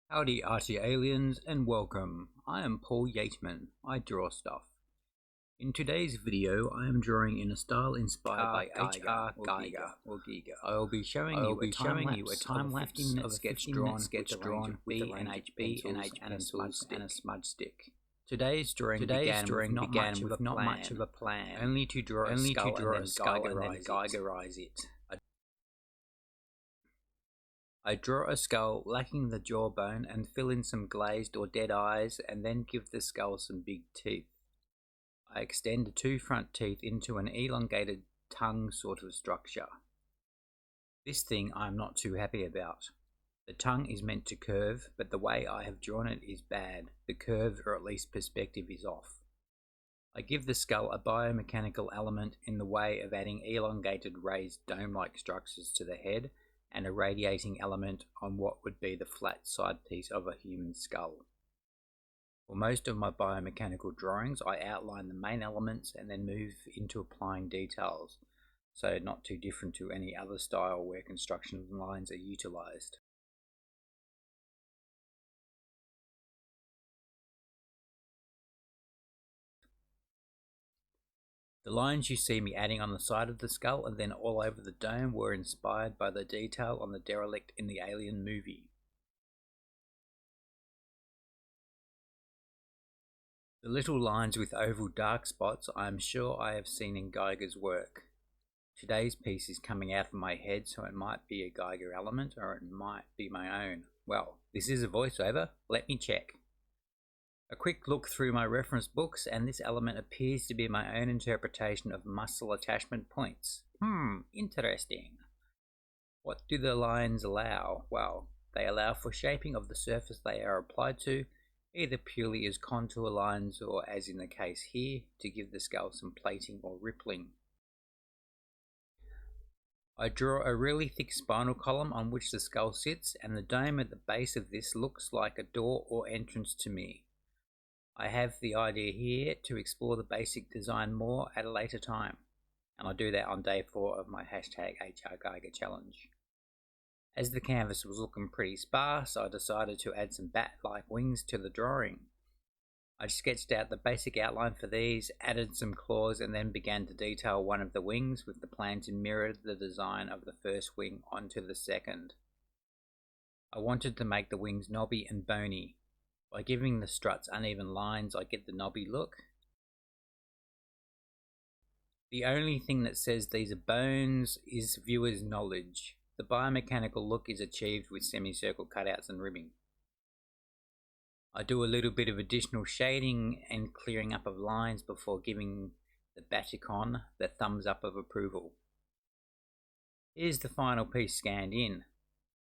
Howdy ArtyAliens and welcome. I am Paul Yateman. I draw stuff. In today's video I am drawing in a style inspired by H.R. Geiger. I will be showing you a time-lapse of a sketch drawn with a range of pencils and a smudge stick. Today's drawing began with not much of a plan, only to draw a skull and then Geigerize it. I draw a skull lacking the jawbone and fill in some glazed or dead eyes and then give the skull some big teeth. I extend the two front teeth into an elongated tongue sort of structure. This thing I am not too happy about. The tongue is meant to curve, but the way I have drawn it is bad. The curve, or at least perspective, is off. I give the skull a biomechanical element in the way of adding elongated raised dome-like structures to the head and a radiating element on what would be the flat side piece of a human skull. For most of my biomechanical drawings, I outline the main elements and then move into applying details, so not too different to any other style where construction lines are utilized. The lines you see me adding on the side of the skull and then all over the dome were inspired by the detail on the derelict in the Alien movie. The little lines with oval dark spots I am sure I have seen in Geiger's work. Today's piece is coming out of my head, so it might be a Geiger element or it might be my own. Well, this is a voiceover, let me check. A quick look through my reference books and this element appears to be my own interpretation of muscle attachment points. Interesting. What do the lines allow? Well, they allow for shaping of the surface they are applied to, either purely as contour lines or, as in the case here, to give the skull some plating or rippling. I draw a really thick spinal column on which the skull sits, and the dome at the base of this looks like a door or entrance to me. I have the idea here to explore the basic design more at a later time, and I'll do that on day 4 of my #HRGeiger challenge. As the canvas was looking pretty sparse, I decided to add some bat-like wings to the drawing. I sketched out the basic outline for these, added some claws, and then began to detail one of the wings with the plan to mirror the design of the first wing onto the second. I wanted to make the wings knobby and bony. By giving the struts uneven lines, I get the knobby look. The only thing that says these are bones is viewer's knowledge. The biomechanical look is achieved with semicircle cutouts and ribbing. I do a little bit of additional shading and clearing up of lines before giving the Baticon the thumbs up of approval. Here's the final piece scanned in.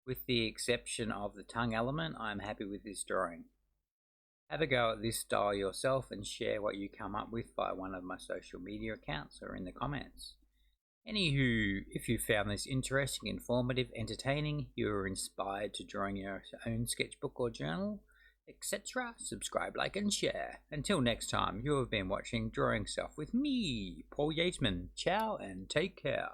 With the exception of the tongue element, I am happy with this drawing. Have a go at this style yourself and share what you come up with via one of my social media accounts or in the comments. Anywho, if you found this interesting, informative, entertaining, you are inspired to drawing your own sketchbook or journal, etc., subscribe, like and share. Until next time, you have been watching Drawing Stuff with me, Paul Yateman. Ciao and take care.